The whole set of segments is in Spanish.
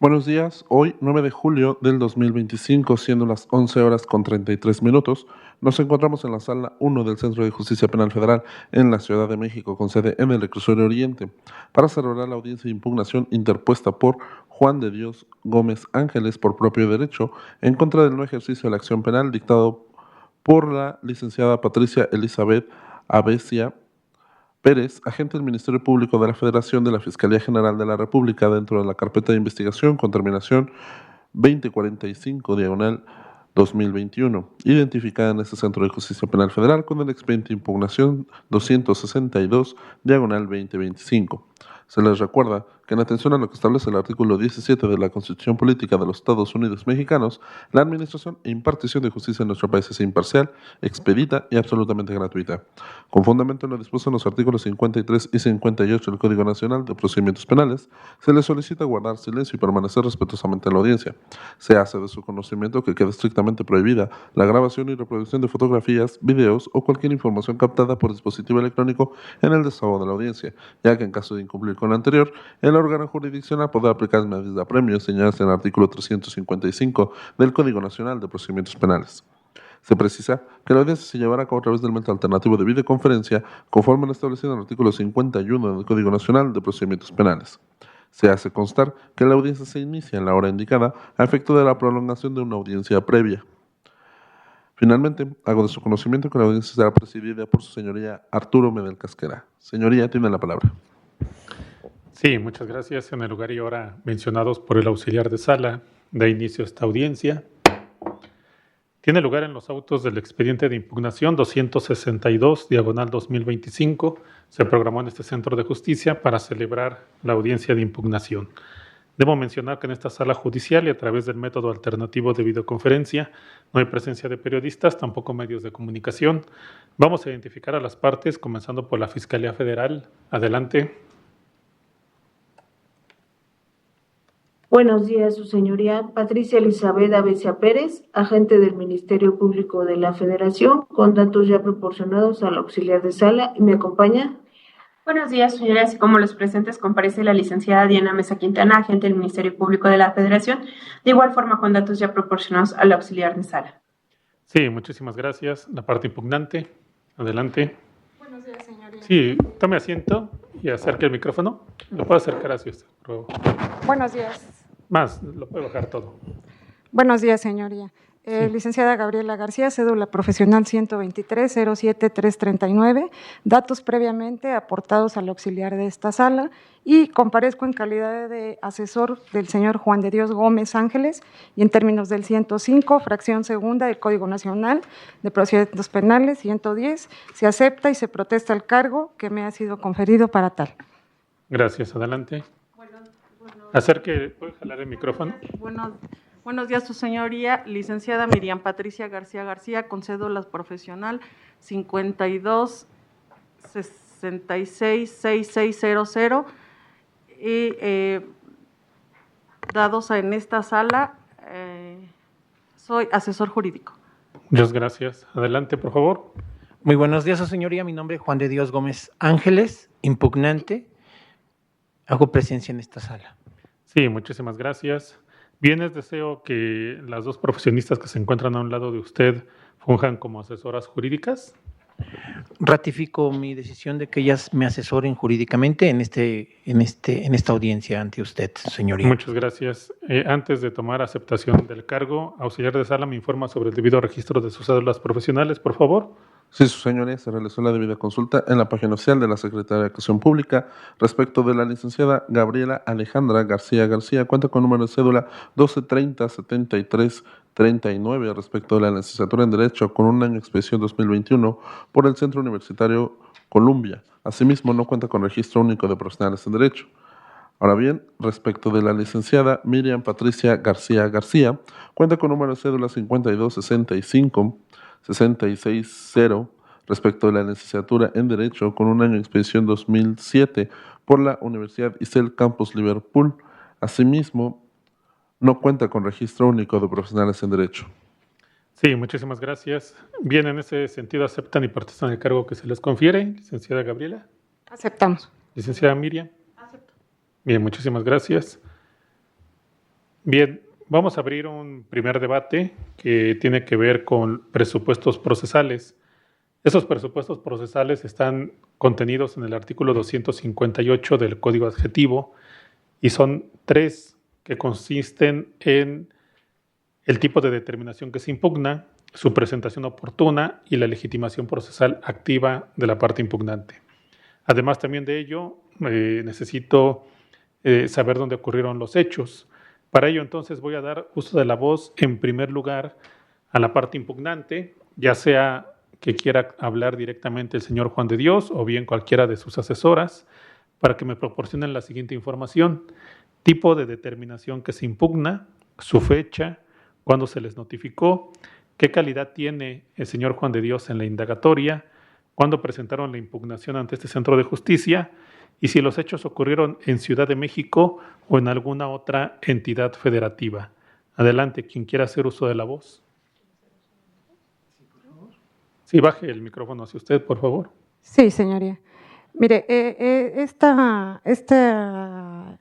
Buenos días, hoy 9 de julio del 2025, siendo las 11 horas con 33 minutos, nos encontramos en la sala 1 del Centro de Justicia Penal Federal en la Ciudad de México, con sede en el Reclusorio Oriente, para celebrar la audiencia de impugnación interpuesta por Juan de Dios Gómez Ángeles por propio derecho en contra del no ejercicio de la acción penal dictado por la licenciada Patricia Elizabeth Abesia Pérez, agente del Ministerio Público de la Federación de la Fiscalía General de la República dentro de la carpeta de investigación con terminación 2045-2021, identificada en este Centro de Justicia Penal Federal con el expediente de impugnación 262-2025. Se les recuerda que en atención a lo que establece el artículo 17 de la Constitución Política de los Estados Unidos Mexicanos, la administración e impartición de justicia en nuestro país es imparcial, expedita y absolutamente gratuita. Con fundamento en lo dispuesto en los artículos 53 y 58 del Código Nacional de Procedimientos Penales, se le solicita guardar silencio y permanecer respetuosamente en la audiencia. Se hace de su conocimiento que queda estrictamente prohibida la grabación y reproducción de fotografías, videos o cualquier información captada por dispositivo electrónico en el desahogo de la audiencia, ya que en caso de incumplir con lo anterior, el órgano jurisdiccional podrá aplicar medidas de apremio señaladas en el artículo 355 del Código Nacional de Procedimientos Penales. Se precisa que la audiencia se llevará a cabo a través del método alternativo de videoconferencia, conforme lo establecido en el artículo 51 del Código Nacional de Procedimientos Penales. Se hace constar que la audiencia se inicia en la hora indicada a efecto de la prolongación de una audiencia previa. Finalmente, hago de su conocimiento que la audiencia será presidida por su señoría Arturo Medel Casquera. Señoría, tiene la palabra. Sí, muchas gracias. En el lugar y hora mencionados por el auxiliar de sala, da inicio a esta audiencia. Tiene lugar en los autos del expediente de impugnación 262-2025. Se programó en este centro de justicia para celebrar la audiencia de impugnación. Debo mencionar que en esta sala judicial y a través del método alternativo de videoconferencia no hay presencia de periodistas, tampoco medios de comunicación. Vamos a identificar a las partes, comenzando por la Fiscalía Federal. Adelante. Buenos días, su señoría. Patricia Elizabeth Abesia Pérez, agente del Ministerio Público de la Federación, con datos ya proporcionados al auxiliar de sala. ¿Y me acompaña? Buenos días, señoras. Y como los presentes, comparece la licenciada Diana Mesa Quintana, agente del Ministerio Público de la Federación, de igual forma con datos ya proporcionados al auxiliar de sala. Sí, muchísimas gracias. La parte impugnante. Adelante. Buenos días, señoría. Sí, tome asiento y acerque el micrófono. Lo puedo acercar hacia usted, por favor. Buenos días. Más, lo puede bajar todo. Buenos días, señoría. Sí. Licenciada Gabriela García, cédula profesional 123-07339, datos previamente aportados al auxiliar de esta sala y comparezco en calidad de asesor del señor Juan de Dios Gómez Ángeles y en términos del 105, fracción segunda del Código Nacional de Procedimientos Penales, 110, se acepta y se protesta el cargo que me ha sido conferido para tal. Gracias, adelante. Acerque, ¿puede jalar el micrófono? Buenos días, su señoría. Licenciada Miriam Patricia García, con cédula profesional 52-66-6600 y dados en esta sala, soy asesor jurídico. Muchas gracias. Adelante, por favor. Muy buenos días, su señoría. Mi nombre es Juan de Dios Gómez Ángeles, impugnante. Hago presencia en esta sala. Sí, muchísimas gracias. Bien, deseo que las dos profesionistas que se encuentran a un lado de usted funjan como asesoras jurídicas. Ratifico mi decisión de que ellas me asesoren jurídicamente en esta audiencia ante usted, señoría. Muchas gracias. Antes de tomar aceptación del cargo, auxiliar de sala me informa sobre el debido registro de sus cédulas profesionales, por favor. Sí, su señoría, se realizó la debida consulta en la página oficial de la Secretaría de Educación Pública respecto de la licenciada Gabriela Alejandra García. Cuenta con número de cédula 1230-7339 respecto de la licenciatura en Derecho con un año de expedición 2021 por el Centro Universitario Columbia. Asimismo, no cuenta con registro único de profesionales en Derecho. Ahora bien, respecto de la licenciada Miriam Patricia García, cuenta con número de cédula 5265-660 respecto de la licenciatura en Derecho con un año de expedición 2007 por la Universidad ISEL Campus Liverpool. Asimismo, no cuenta con registro único de profesionales en Derecho. Sí, muchísimas gracias. Bien, en ese sentido, ¿aceptan y protestan el cargo que se les confiere, licenciada Gabriela? Aceptamos. Licenciada Miriam. Acepto. Bien, muchísimas gracias. Bien, vamos a abrir un primer debate que tiene que ver con presupuestos procesales. Esos presupuestos procesales están contenidos en el artículo 258 del Código Adjetivo y son 3 que consisten en el tipo de determinación que se impugna, su presentación oportuna y la legitimación procesal activa de la parte impugnante. Además también de ello, necesito saber dónde ocurrieron los hechos. Para ello entonces voy a dar uso de la voz en primer lugar a la parte impugnante, ya sea que quiera hablar directamente el señor Juan de Dios o bien cualquiera de sus asesoras, para que me proporcionen la siguiente información: tipo de determinación que se impugna, su fecha, cuándo se les notificó, qué calidad tiene el señor Juan de Dios en la indagatoria, cuándo presentaron la impugnación ante este centro de justicia y si los hechos ocurrieron en Ciudad de México o en alguna otra entidad federativa. Adelante, quien quiera hacer uso de la voz. Sí, baje el micrófono hacia usted, por favor. Sí, señoría. Mire, esta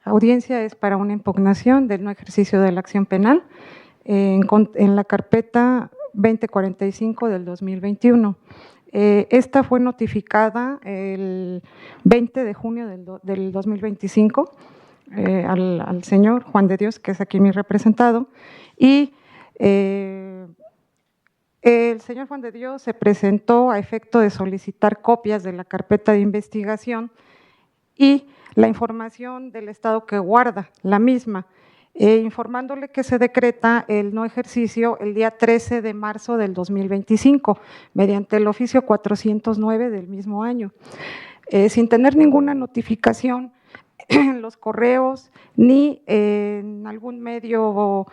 audiencia es para una impugnación del no ejercicio de la acción penal en la carpeta 2045 del 2021. Esta fue notificada el 20 de junio del 2025 al señor Juan de Dios, que es aquí mi representado, y el señor Juan de Dios se presentó a efecto de solicitar copias de la carpeta de investigación y la información del estado que guarda la misma, informándole que se decreta el no ejercicio el día 13 de marzo del 2025, mediante el oficio 409 del mismo año, sin tener ninguna notificación en los correos ni en algún medio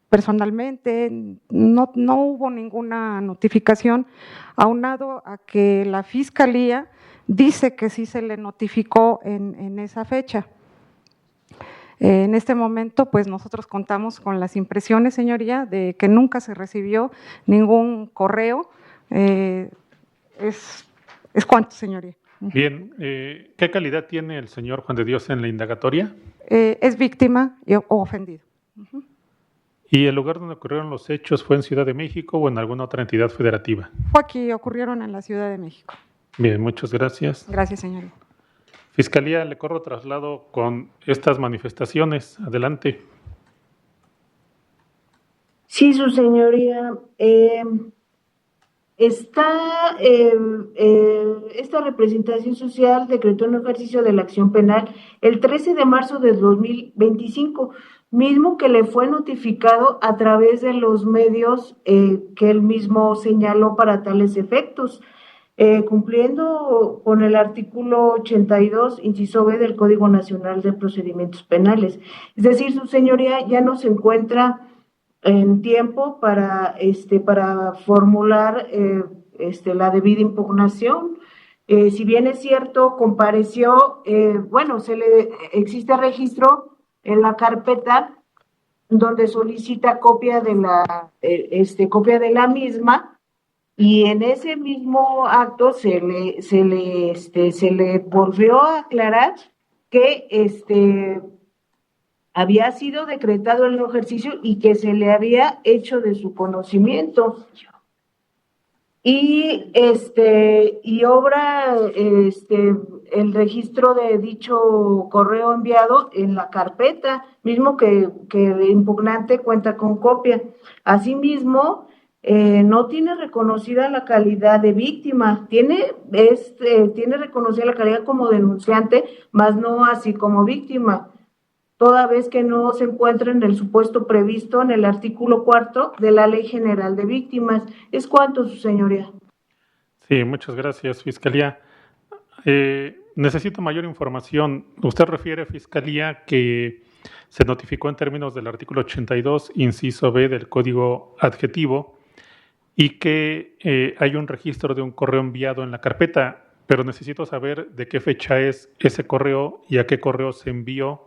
personalmente, no hubo ninguna notificación, aunado a que la Fiscalía dice que sí se le notificó en esa fecha. En este momento, pues nosotros contamos con las impresiones, señoría, de que nunca se recibió ningún correo. Es cuanto, señoría. Bien, ¿qué calidad tiene el señor Juan de Dios en la indagatoria? Es víctima o ofendido. ¿Y el lugar donde ocurrieron los hechos fue en Ciudad de México o en alguna otra entidad federativa? Fue aquí, ocurrieron en la Ciudad de México. Bien, muchas gracias. Gracias, señoría. Fiscalía, le corro traslado con estas manifestaciones. Adelante. Sí, su señoría. Esta representación social decretó un ejercicio de la acción penal el 13 de marzo de 2025, mismo que le fue notificado a través de los medios que él mismo señaló para tales efectos. Cumpliendo con el artículo 82, inciso B del Código Nacional de Procedimientos Penales. Es decir, su señoría ya no se encuentra en tiempo para formular la debida impugnación. Si bien es cierto, compareció, existe registro en la carpeta donde solicita copia de la misma. Y en ese mismo acto se le volvió a aclarar que había sido decretado el no ejercicio y que se le había hecho de su conocimiento. Y obra el registro de dicho correo enviado en la carpeta, mismo que el impugnante cuenta con copia. Asimismo, no tiene reconocida la calidad de víctima, tiene reconocida la calidad como denunciante, mas no así como víctima, toda vez que no se encuentra en el supuesto previsto en el artículo 4 de la Ley General de Víctimas. ¿Es cuánto, su señoría? Sí, muchas gracias, Fiscalía. Necesito mayor información. Usted refiere, Fiscalía, que se notificó en términos del artículo 82, inciso B del Código Adjetivo, y que hay un registro de un correo enviado en la carpeta, pero necesito saber de qué fecha es ese correo y a qué correo se envió,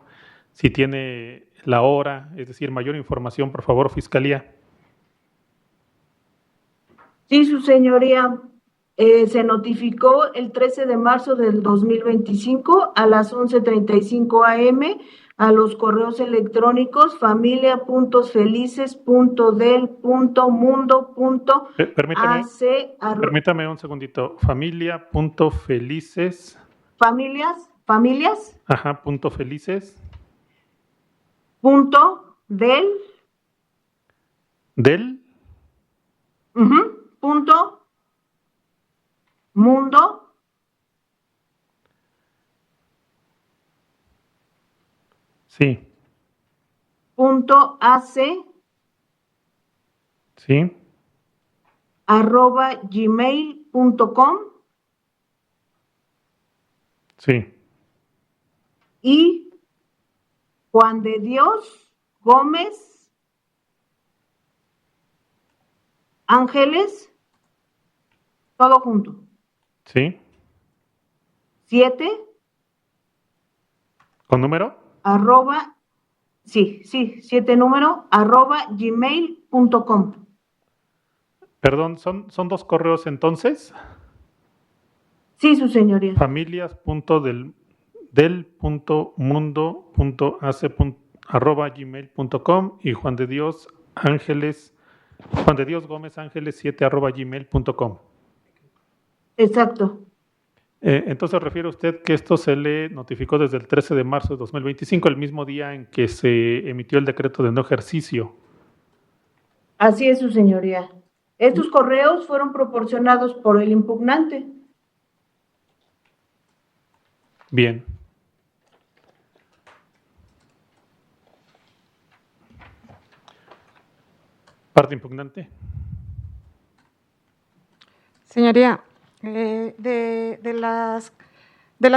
si tiene la hora, es decir, mayor información, por favor, Fiscalía. Sí, su señoría. Se notificó el 13 de marzo del 2025 a las 11:35 a.m. a los correos electrónicos familia.felices.del.mundo.ac. Permítame un segundito. Familia.felices. Familias. Ajá, punto felices. Punto del. Del. Punto mundo. Sí. Punto AC. Sí. @gmail.com. Sí. Y Juan de Dios Gómez Ángeles, todo junto. Sí. 7 ¿Con número? @7 número @gmail.com. Perdón, ¿son dos correos entonces? Sí, su señoría. Familias.del.mundo.ac@gmail.com y Juan de Dios Gómez Ángeles 7 @gmail.com. Exacto. Entonces refiere usted que esto se le notificó desde el 13 de marzo de 2025, el mismo día en que se emitió el decreto de no ejercicio. Así es, su señoría. Estos correos fueron proporcionados por el impugnante. Bien. Parte impugnante. Señoría, de las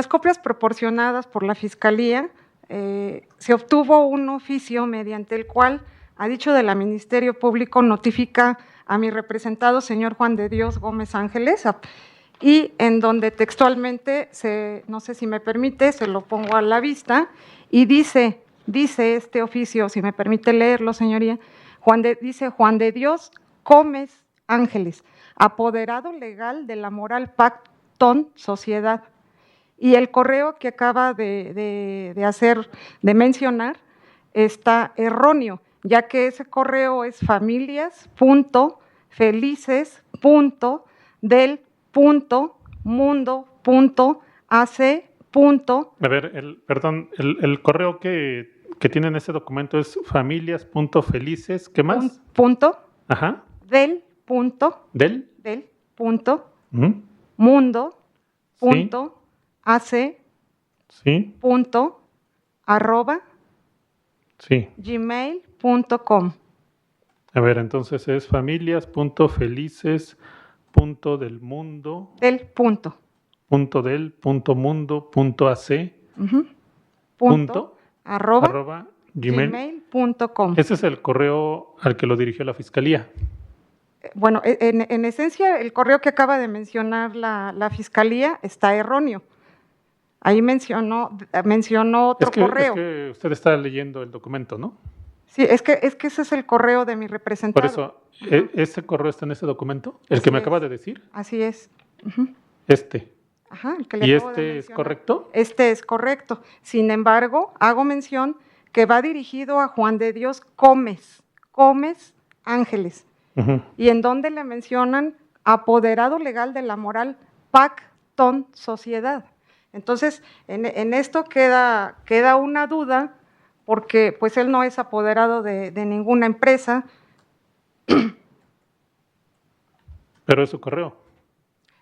copias proporcionadas por la Fiscalía, se obtuvo un oficio mediante el cual, a dicho del Ministerio Público, notifica a mi representado, señor Juan de Dios Gómez Ángeles, y en donde textualmente, no sé si me permite, se lo pongo a la vista, y dice este oficio, si me permite leerlo, señoría, dice Juan de Dios Gómez Ángeles, apoderado legal de la Moral Pacton Sociedad. Y el correo que acaba de mencionar está erróneo, ya que ese correo es familias.felices.del.mundo.ac. A ver, perdón, el correo que tiene en ese documento es familias.felices, ¿qué más? Punto. Ajá. Del punto. Del. Del punto. Mundo. Punto. AC. Sí. Punto. @ Sí. gmail.com. A ver, entonces es familias.felices.delmundo. Del punto. .del.mundo.ac. Punto. @ gmail.com. Ese es el correo al que lo dirigió la Fiscalía. Bueno, en esencia, el correo que acaba de mencionar la Fiscalía está erróneo. Ahí mencionó otro correo. Es que usted está leyendo el documento, ¿no? Sí, es que ese es el correo de mi representado. Por eso, ¿ese correo está en ese documento? ¿El Así que me es. acaba de decir? Así es. Ajá, el que le ¿y acabo de este es mencionar. correcto? Este es correcto. Sin embargo, hago mención que va dirigido a Juan de Dios Gómez Ángeles. Y en donde le mencionan apoderado legal de la Moral Pacton Sociedad. Entonces, en esto queda una duda, porque pues él no es apoderado de ninguna empresa. Pero es su correo.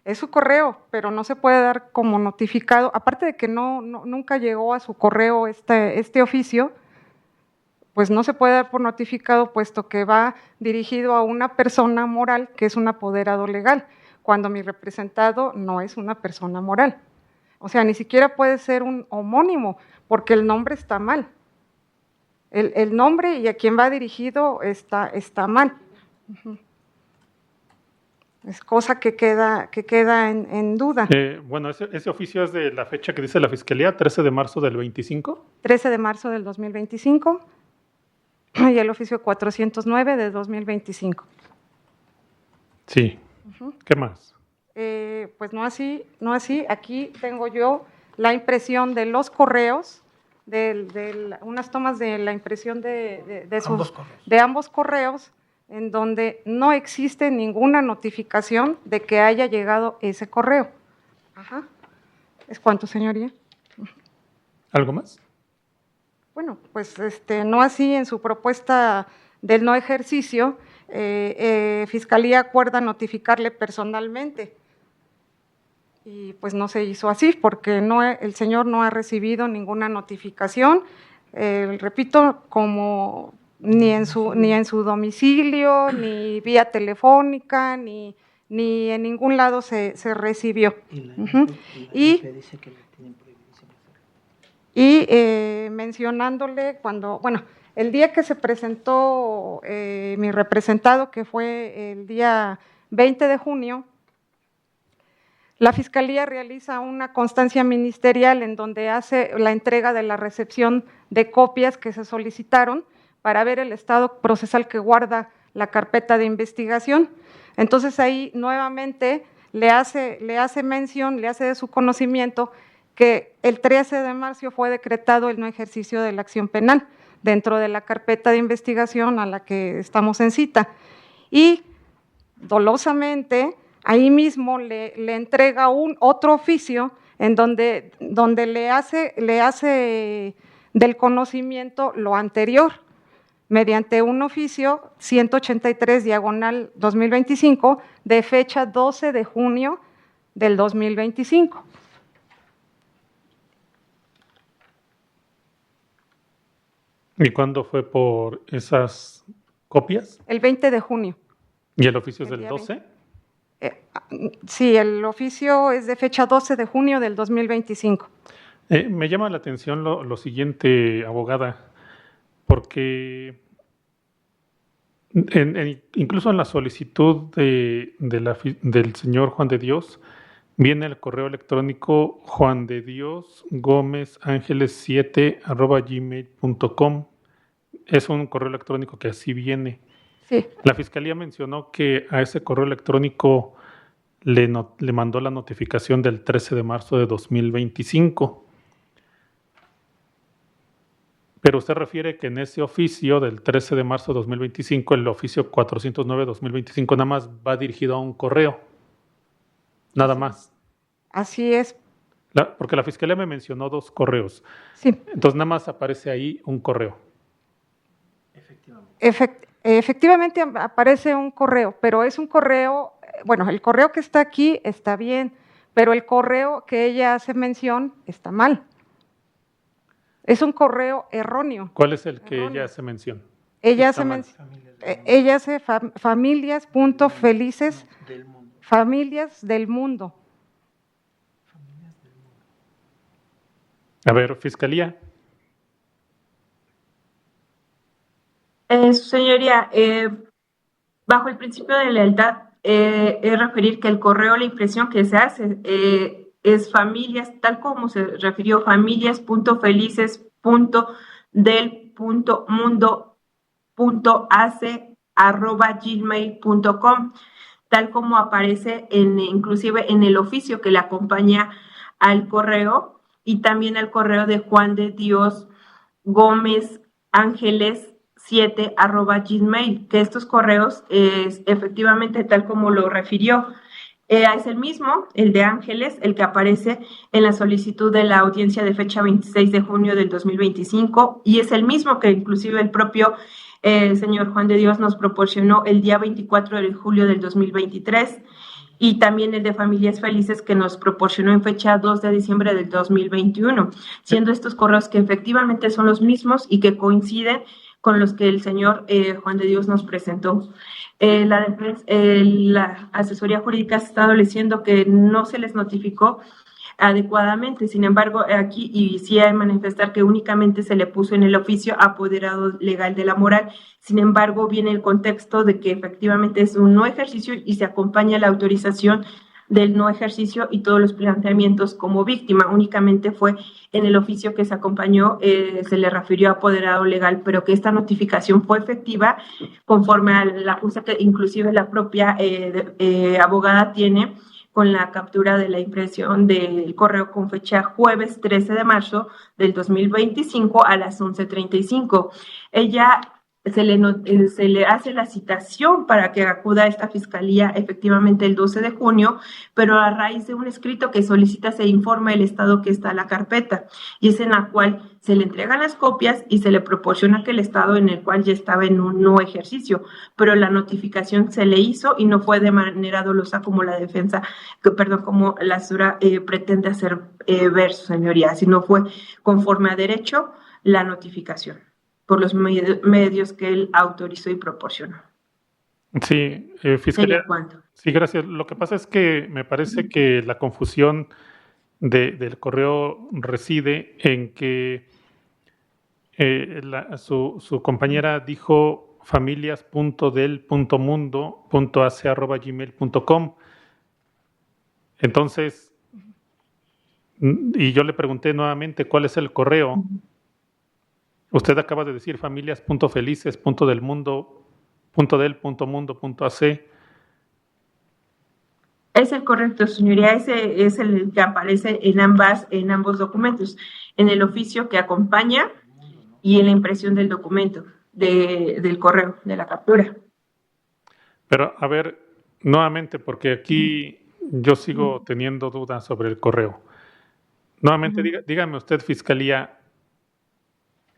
Es su correo, pero no se puede dar como notificado, aparte de que nunca llegó a su correo este oficio, pues no se puede dar por notificado, puesto que va dirigido a una persona moral que es un apoderado legal, cuando mi representado no es una persona moral. O sea, ni siquiera puede ser un homónimo, porque el nombre está mal. El nombre y a quien va dirigido está mal. Es cosa que queda en duda. Bueno, ese oficio es de la fecha que dice la Fiscalía, 13 de marzo del 25. 13 de marzo del 2025 y el oficio 409 de 2025. Sí. ¿Qué más? Pues no así. Aquí tengo yo la impresión de los correos unas tomas de la impresión de ambos correos, en donde no existe ninguna notificación de que haya llegado ese correo. Ajá. ¿Es cuánto, señoría? ¿Algo más? Bueno, pues no así en su propuesta del no ejercicio, Fiscalía acuerda notificarle personalmente. Y pues no se hizo así, porque el señor no ha recibido ninguna notificación, repito, como ni en su domicilio, ni vía telefónica, ni en ningún lado se recibió. Y mencionándole el día que se presentó mi representado, que fue el día 20 de junio, la Fiscalía realiza una constancia ministerial en donde hace la entrega de la recepción de copias que se solicitaron para ver el estado procesal que guarda la carpeta de investigación. Entonces ahí nuevamente le hace mención, le hace de su conocimiento que el 13 de marzo fue decretado el no ejercicio de la acción penal dentro de la carpeta de investigación a la que estamos en cita. Y dolosamente ahí mismo le entrega otro oficio en donde le hace del conocimiento lo anterior, mediante un oficio 183/2025 de fecha 12 de junio del 2025. ¿Y cuándo fue por esas copias? El 20 de junio. ¿Y el oficio es del 12? Sí, el oficio es de fecha 12 de junio del 2025. Me llama la atención lo siguiente, abogada, porque incluso en la solicitud del señor Juan de Dios viene el correo electrónico juandediosgomesangeles7@gmail.com. Es un correo electrónico que así viene. Sí. La Fiscalía mencionó que a ese correo electrónico le mandó la notificación del 13 de marzo de 2025. Pero usted refiere que en ese oficio del 13 de marzo de 2025, el oficio 409-2025, nada más va dirigido a un correo. Nada más. Así es. Porque la Fiscalía me mencionó 2 correos. Sí. Entonces nada más aparece ahí un correo. Efectivamente aparece un correo, pero es un correo, el correo que está aquí está bien, pero el correo que ella hace mención está mal. Es un correo erróneo. ¿Cuál es el que ella hace mención? Ella hace familias.felices, familias del mundo. A ver, Fiscalía. Su señoría, bajo el principio de lealtad, es referir que el correo, la impresión que se hace es familias, tal como se refirió, familias.felices.del.mundo.ac@gmail.com, tal como aparece inclusive en el oficio que le acompaña al correo y también al correo de Juan de Dios Gómez Ángeles 7@gmail, que estos correos es efectivamente tal como lo refirió. Es el mismo, el de Ángeles, el que aparece en la solicitud de la audiencia de fecha 26 de junio del 2025 y es el mismo que inclusive el propio señor Juan de Dios nos proporcionó el día 24 de julio del 2023 y también el de Familias Felices que nos proporcionó en fecha 2 de diciembre del 2021, siendo estos correos que efectivamente son los mismos y que coinciden con los que el señor Juan de Dios nos presentó. La asesoría jurídica está estableciendo que no se les notificó adecuadamente, sin embargo, aquí y sí hay que manifestar que únicamente se le puso en el oficio apoderado legal de la moral, sin embargo, viene el contexto de que efectivamente es un no ejercicio y se acompaña la autorización del no ejercicio y todos los planteamientos como víctima. Únicamente fue en el oficio que se acompañó, se le refirió a apoderado legal, pero que esta notificación fue efectiva conforme a la justa que inclusive la propia abogada tiene con la captura de la impresión del correo con fecha jueves 13 de marzo del 2025 a las 11:35. Ella se le hace la citación para que acuda a esta fiscalía efectivamente el 12 de junio, pero a raíz de un escrito que solicita se informa el estado que está la carpeta, y es en la cual se le entregan las copias y se le proporciona que el estado en el cual ya estaba en un no ejercicio, pero la notificación se le hizo y no fue de manera dolosa como la defensa, como la asesora pretende hacer ver, su señoría, sino fue conforme a derecho la notificación por los medios que él autorizó y proporcionó. Sí, fiscalía. Sí, gracias. Lo que pasa es que me parece que la confusión del correo reside en que su compañera dijo familias.del.mundo.ac@gmail.com. Entonces, y yo le pregunté nuevamente cuál es el correo. Usted acaba de decir familias.felices.del.mundo.ac. Es el correcto, señoría. Ese es el que aparece en ambos documentos, en el oficio que acompaña y en la impresión del documento, del correo, de la captura. Pero, a ver, nuevamente, porque aquí yo sigo teniendo dudas sobre el correo. Nuevamente, dígame usted, fiscalía,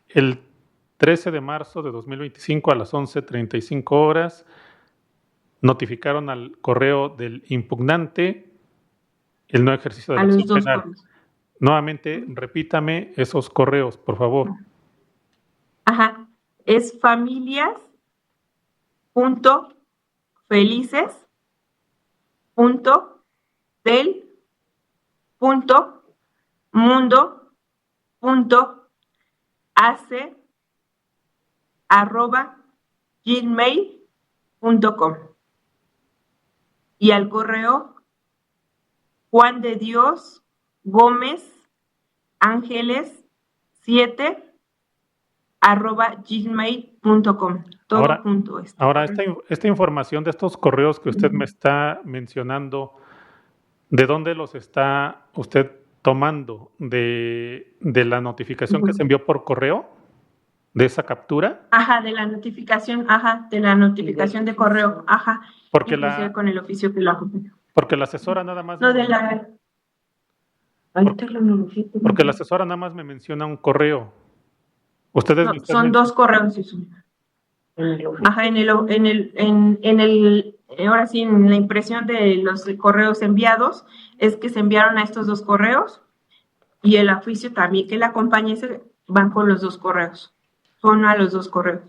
el 13 de marzo de 2025 a las 11:35 horas notificaron al correo del impugnante el no ejercicio de la acción penal. Correos. Nuevamente, repítame esos correos, por favor. Ajá, es familias.felices.mundo.ac@gmail.com y al correo Juan de Dios Gómez Ángeles 7@gmail.com. Todo ahora, junto esto. Ahora, esta información de estos correos que usted me está mencionando, ¿de dónde los está usted tomando? ¿De la notificación que se envió por correo? ¿De esa captura? Ajá, de la notificación de correo, ajá. Porque con el oficio que lo acompañó. Porque la asesora nada más... Porque la asesora nada más me menciona un correo. Ustedes son dos correos, sí. Ajá, ahora sí, en la impresión de los correos enviados, es que se enviaron a estos dos correos, y el oficio también que la acompaña van con los dos correos. Son a los dos correos.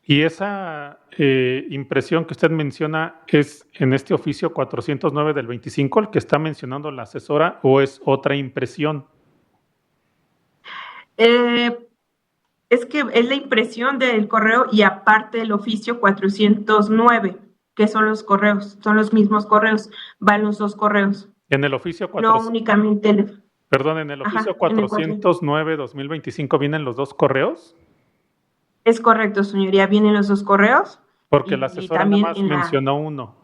¿Y esa impresión que usted menciona es en este oficio 409 del 25, el que está mencionando la asesora, o es otra impresión? Es que es la impresión del correo y aparte el oficio 409, que son los correos, son los mismos correos, van los dos correos. En el oficio no únicamente Perdón, en el oficio 409-2025 vienen los dos correos. Es correcto, señoría, vienen los dos correos. Porque la asesora nada más mencionó uno.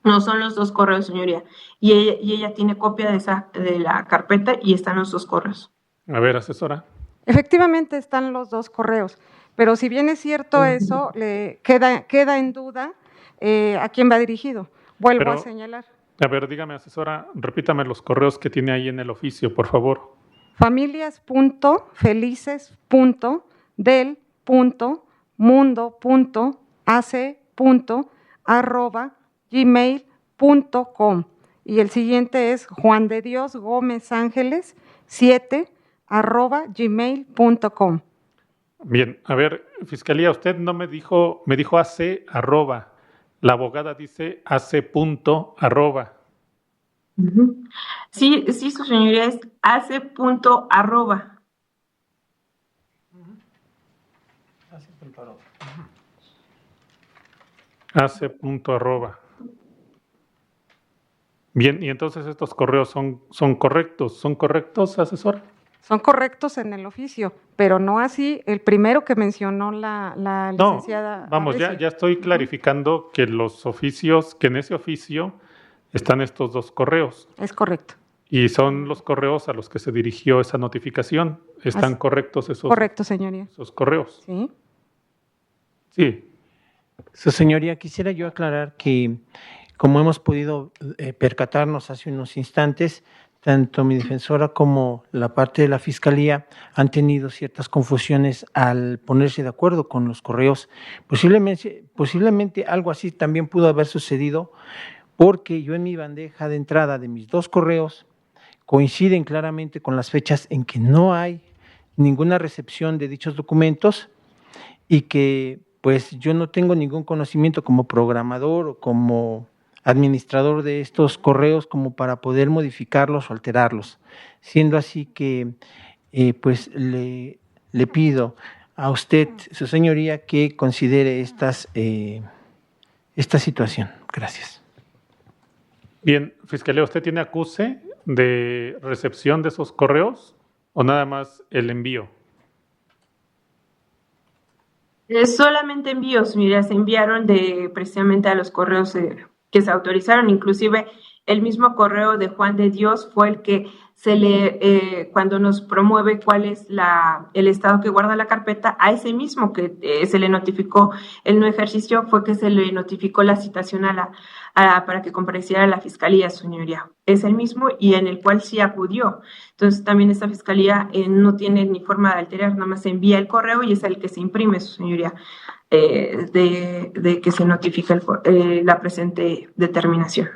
No, son los dos correos, señoría. Y ella tiene copia de la carpeta y están los dos correos. A ver, asesora. Efectivamente están los dos correos, pero si bien es cierto eso, le queda en duda a quién va dirigido. Vuelvo a señalar. A ver, dígame, asesora, repítame los correos que tiene ahí en el oficio, por favor. familias.felices.del.mundo.ac.gmail.com y el siguiente es Juan de Dios Gómez Ángeles 7@gmail.com. Bien, a ver, fiscalía, usted no me dijo AC @. La abogada dice AC punto @. Sí, su señoría es AC punto @. AC punto @. Bien, y entonces estos correos son correctos. ¿Son correctos, asesor? Son correctos en el oficio, pero no así el primero que mencionó la licenciada. No, vamos, ya estoy clarificando que en ese oficio están estos dos correos. Es correcto. Y son los correos a los que se dirigió esa notificación. ¿Están correctos Correcto, señoría. esos correos? Sí. Sí. Su señoría, quisiera yo aclarar que, como hemos podido percatarnos hace unos instantes, tanto mi defensora como la parte de la Fiscalía han tenido ciertas confusiones al ponerse de acuerdo con los correos. Posiblemente algo así también pudo haber sucedido porque yo en mi bandeja de entrada de mis dos correos coinciden claramente con las fechas en que no hay ninguna recepción de dichos documentos y que pues yo no tengo ningún conocimiento como programador o como administrador de estos correos como para poder modificarlos o alterarlos. Siendo así que pues le pido a usted, su señoría, que considere esta situación. Gracias. Bien, Fiscalía, ¿usted tiene acuse de recepción de esos correos o nada más el envío? Solamente envíos, mira, se enviaron precisamente a los correos que se autorizaron, inclusive el mismo correo de Juan de Dios fue el que cuando nos promueve cuál es el estado que guarda la carpeta, a ese mismo que se le notificó el no ejercicio, fue que se le notificó la citación para que compareciera a la Fiscalía, señoría. Es el mismo y en el cual sí acudió. Entonces también esta Fiscalía no tiene ni forma de alterar, nada más envía el correo y es el que se imprime, su señoría, de que se notifica la presente determinación.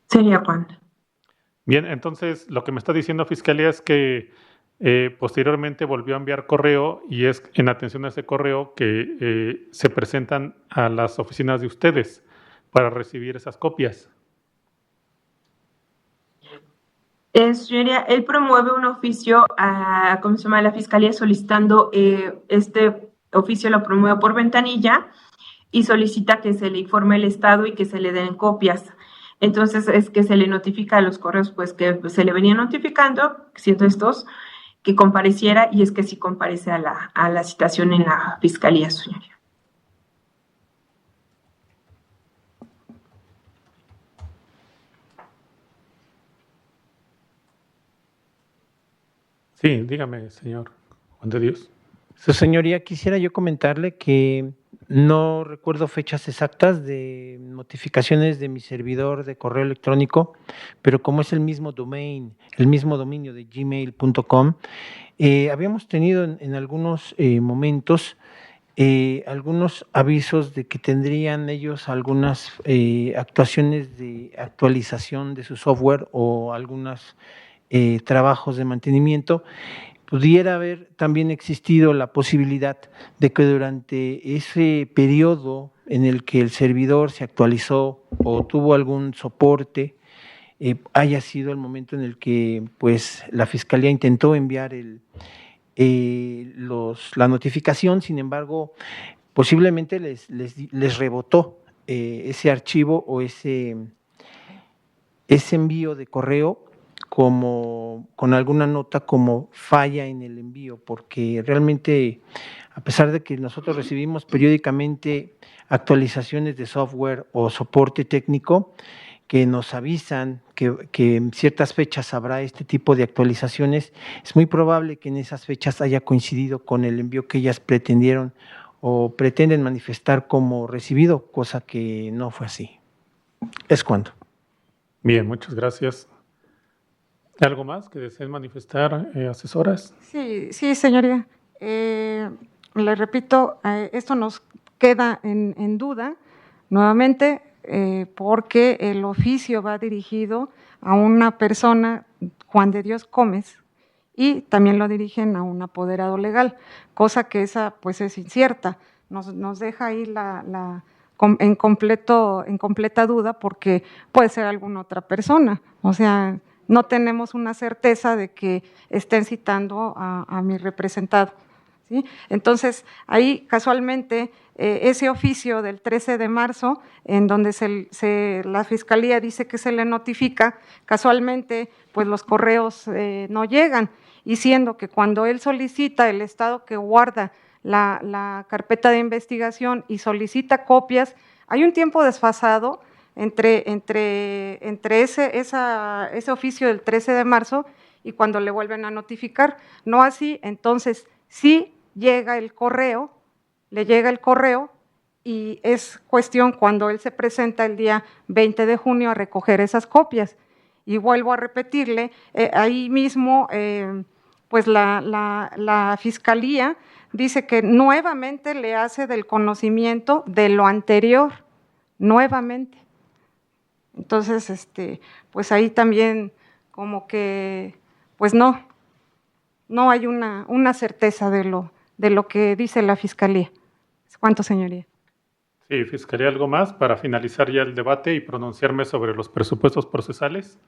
Sería cuando. Bien, entonces lo que me está diciendo Fiscalía es que posteriormente volvió a enviar correo y es en atención a ese correo que se presentan a las oficinas de ustedes para recibir esas copias. Señoría, él promueve un oficio a la Fiscalía solicitando, este oficio lo promueve por ventanilla y solicita que se le informe el estado y que se le den copias. Entonces es que se le notifica a los correos pues que se le venía notificando, siendo estos, que compareciera y es que sí comparece a la citación en la Fiscalía, señoría. Sí, dígame, señor Juan de Dios. Su señoría, quisiera yo comentarle que no recuerdo fechas exactas de notificaciones de mi servidor de correo electrónico, pero como es el mismo dominio de gmail.com, habíamos tenido en algunos momentos algunos avisos de que tendrían ellos algunas actuaciones de actualización de su software o algunos trabajos de mantenimiento. Pudiera haber también existido la posibilidad de que durante ese periodo en el que el servidor se actualizó o tuvo algún soporte, haya sido el momento en el que pues, la Fiscalía intentó enviar la notificación, sin embargo, posiblemente les rebotó ese archivo o ese envío de correo como con alguna nota como falla en el envío, porque realmente a pesar de que nosotros recibimos periódicamente actualizaciones de software o soporte técnico que nos avisan que en ciertas fechas habrá este tipo de actualizaciones, es muy probable que en esas fechas haya coincidido con el envío que ellas pretendieron o pretenden manifestar como recibido, cosa que no fue así. Es cuanto. Bien, muchas gracias. ¿Algo más que deseen manifestar, asesoras? Sí, señoría. Le repito, esto nos queda en duda nuevamente porque el oficio va dirigido a una persona, Juan de Dios Gómez, y también lo dirigen a un apoderado legal, cosa que esa pues es incierta. Nos deja ahí en completa duda porque puede ser alguna otra persona, o sea, no tenemos una certeza de que estén citando a mi representado, ¿sí? Entonces, ahí casualmente ese oficio del 13 de marzo, en donde la Fiscalía dice que se le notifica, casualmente pues los correos no llegan, y siendo que cuando él solicita el estado que guarda la carpeta de investigación y solicita copias, hay un tiempo desfasado entre ese oficio del 13 de marzo y cuando le vuelven a notificar. No así, entonces sí llega el correo, le llega el correo y es cuestión cuando él se presenta el día 20 de junio a recoger esas copias. Y vuelvo a repetirle, ahí mismo, pues la Fiscalía dice que nuevamente le hace del conocimiento de lo anterior, nuevamente. Entonces, pues ahí también como que, pues no hay una certeza de lo que dice la Fiscalía. ¿Cuánto, señoría? Sí, Fiscalía, ¿algo más para finalizar ya el debate y pronunciarme sobre los presupuestos procesales?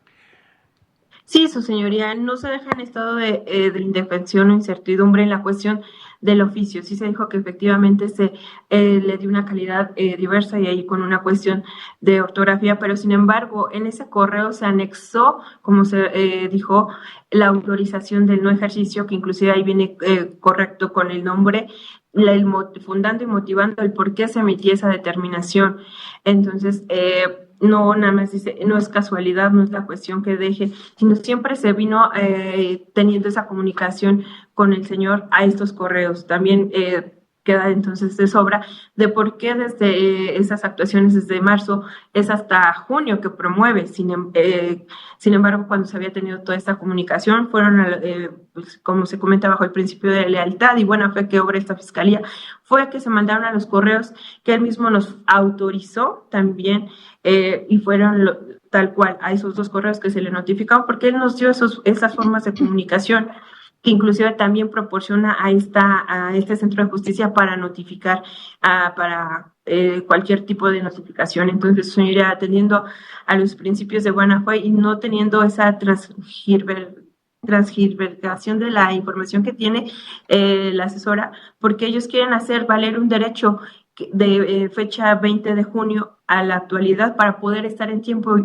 Sí, su señoría, no se deja en estado de indefensión o incertidumbre en la cuestión del oficio. Sí se dijo que efectivamente se le dio una calidad diversa y ahí con una cuestión de ortografía, pero sin embargo en ese correo se anexó, como se dijo, la autorización del no ejercicio, que inclusive ahí viene correcto con el nombre, fundando y motivando el por qué se emitía esa determinación. Entonces, no, nada más dice, no es casualidad, no es la cuestión que deje, sino siempre se vino teniendo esa comunicación con el señor a estos correos. También queda entonces de sobra de por qué desde esas actuaciones desde marzo es hasta junio que promueve. Sin embargo, cuando se había tenido toda esta comunicación, fueron, pues, como se comenta, bajo el principio de lealtad y buena fe que obra esta Fiscalía, fue que se mandaron a los correos que él mismo nos autorizó también y fueron tal cual a esos 2 correos que se le notificaron, porque él nos dio esas formas de comunicación que inclusive también proporciona a este centro de justicia para notificar, para cualquier tipo de notificación. Entonces, señoría, atendiendo a los principios de buena fe y no teniendo esa transgiversación de la información que tiene la asesora, porque ellos quieren hacer valer un derecho de fecha 20 de junio a la actualidad para poder estar en tiempo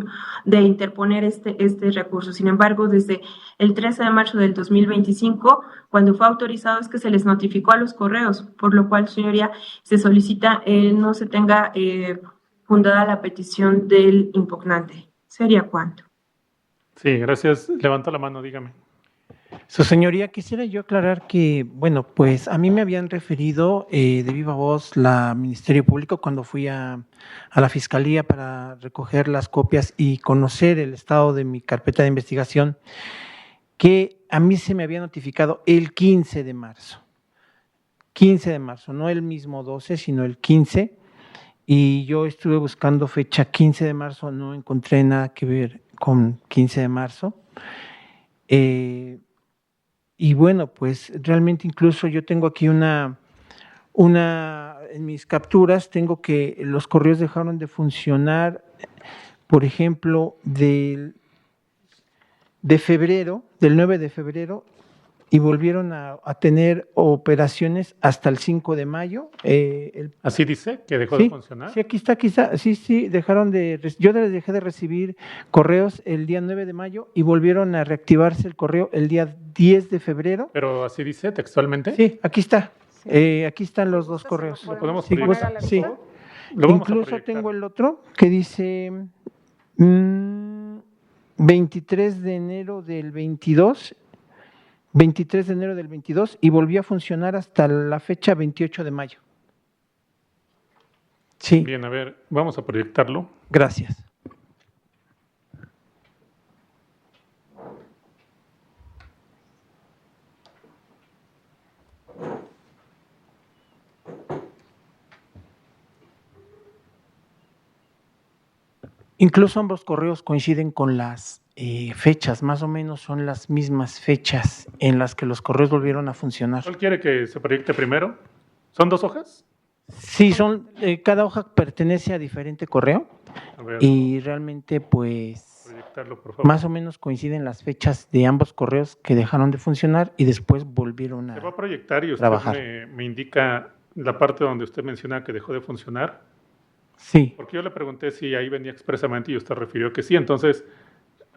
de interponer este recurso. Sin embargo, desde el 13 de marzo del 2025, cuando fue autorizado, es que se les notificó a los correos, por lo cual, señoría, se solicita no se tenga fundada la petición del impugnante. ¿Sería cuánto? Sí, gracias. Levanto la mano, dígame. Su señoría, quisiera yo aclarar que, bueno, pues a mí me habían referido de viva voz la Ministerio Público cuando fui a la Fiscalía para recoger las copias y conocer el estado de mi carpeta de investigación, que a mí se me había notificado el 15 de marzo. 15 de marzo, no el mismo 12, sino el 15, y yo estuve buscando fecha 15 de marzo, no encontré nada que ver con 15 de marzo. Y bueno, pues realmente incluso yo tengo aquí en mis capturas tengo que los correos dejaron de funcionar, por ejemplo, de febrero, del 9 de febrero, y volvieron a tener operaciones hasta el 5 de mayo. ¿Así dice que dejó de funcionar? Sí, aquí está, sí, yo les dejé de recibir correos el día 9 de mayo y volvieron a reactivarse el correo el día 10 de febrero. ¿Pero así dice textualmente? Sí, aquí está. Aquí están los 2 correos. ¿Lo podemos proyectar? Sí. Incluso tengo el otro que dice 23 de enero del 22 y volvió a funcionar hasta la fecha 28 de mayo. Sí. Bien, a ver, vamos a proyectarlo. Gracias. Incluso ambos correos coinciden con las fechas, más o menos son las mismas fechas en las que los correos volvieron a funcionar. ¿Cuál quiere que se proyecte primero? ¿Son 2 hojas? Sí, cada hoja pertenece a diferente correo y realmente pues proyectarlo, por favor. Más o menos coinciden las fechas de ambos correos que dejaron de funcionar y después volvieron a se va a proyectar y usted trabajar. me indica la parte donde usted menciona que dejó de funcionar. Sí. Porque yo le pregunté si ahí venía expresamente y usted refirió que sí. Entonces,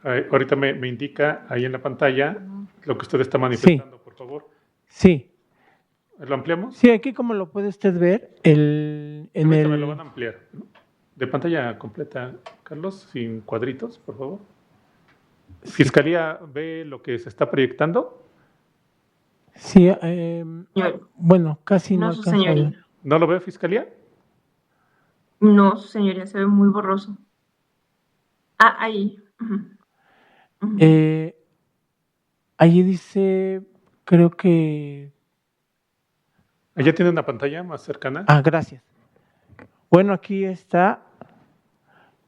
ahorita me indica ahí en la pantalla lo que usted está manifestando, por favor. Sí. ¿Lo ampliamos? Sí, aquí como lo puede usted ver, me lo van a ampliar, ¿no? De pantalla completa, Carlos, sin cuadritos, por favor. ¿Fiscalía ve lo que se está proyectando? Sí, bueno, casi no No, su alcanzo a ver. señoría. ¿No lo ve, Fiscalía? No, su señoría, se ve muy borroso. Ah, ahí. Ujú. Ujú. Allí dice, creo que... ¿Allá tiene una pantalla más cercana? Ah, gracias. Bueno, aquí está.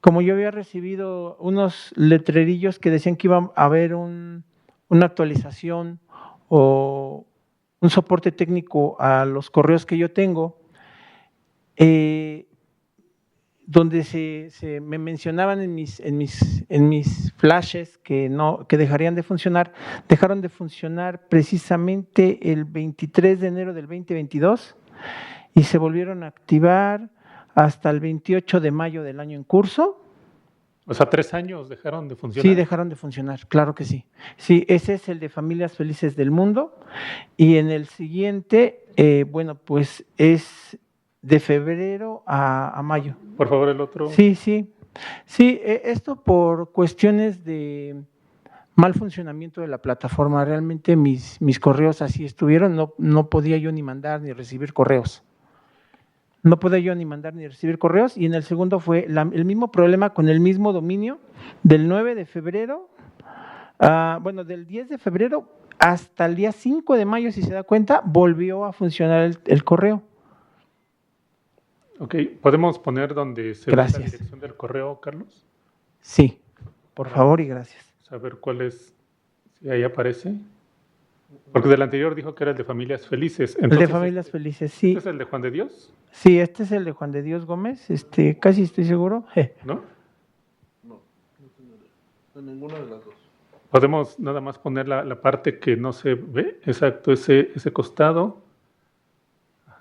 Como yo había recibido unos letrerillos que decían que iba a haber una actualización o un soporte técnico a los correos que yo tengo, donde me mencionaban en mis flashes que dejarían de funcionar, dejaron de funcionar precisamente el 23 de enero del 2022 y se volvieron a activar hasta el 28 de mayo del año en curso. O sea, 3 años dejaron de funcionar. Sí, dejaron de funcionar, claro que sí. Sí, ese es el de Familias Felices del Mundo. Y en el siguiente, bueno, pues es de febrero a mayo. Por favor, el otro. Sí, sí. Sí, esto por cuestiones de mal funcionamiento de la plataforma. Realmente mis correos así estuvieron, no podía yo ni mandar ni recibir correos. No podía yo ni mandar ni recibir correos. Y en el segundo fue el mismo problema con el mismo dominio del 9 de febrero, del 10 de febrero hasta el día 5 de mayo, si se da cuenta, volvió a funcionar el correo. Ok, ¿podemos poner donde se ve la dirección del correo, Carlos? Sí, por favor y gracias. Saber cuál es, si ahí aparece. Porque del anterior dijo que era el de Familias Felices. Entonces, el de Familias Felices, sí. ¿Este es el de Juan de Dios? Sí, este es el de Juan de Dios Gómez, casi estoy seguro. ¿No? No, en ninguna de las dos. Podemos nada más poner la parte que no se ve, exacto, ese costado.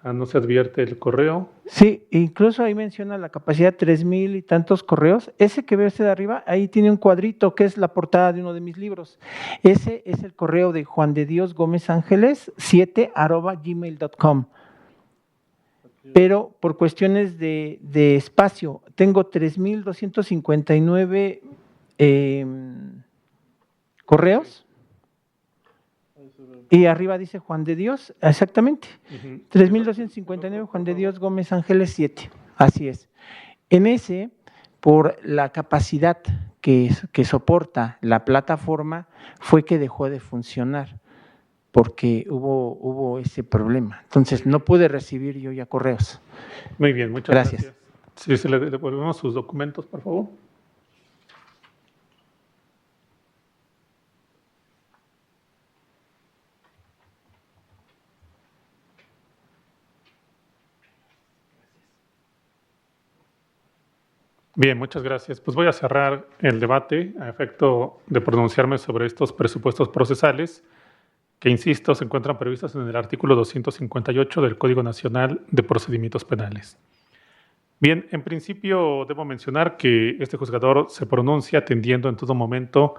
No se advierte el correo. Sí, incluso ahí menciona la capacidad 3,000 y tantos correos. Ese que ve usted de arriba, ahí tiene un cuadrito que es la portada de uno de mis libros. Ese es el correo de Juan de Dios Gómez Ángeles 7@gmail.com. Pero por cuestiones de espacio, tengo 3,259 correos. Y arriba dice Juan de Dios, exactamente. 3,259 Juan de Dios Gómez Ángeles 7. Así es. En ese, por la capacidad que soporta la plataforma, fue que dejó de funcionar, porque hubo ese problema. Entonces, no pude recibir yo ya correos. Muy bien, muchas gracias. Si se le devolvemos sus documentos, por favor. Bien, muchas gracias. Pues voy a cerrar el debate a efecto de pronunciarme sobre estos presupuestos procesales que, insisto, se encuentran previstos en el artículo 258 del Código Nacional de Procedimientos Penales. Bien, en principio debo mencionar que este juzgador se pronuncia atendiendo en todo momento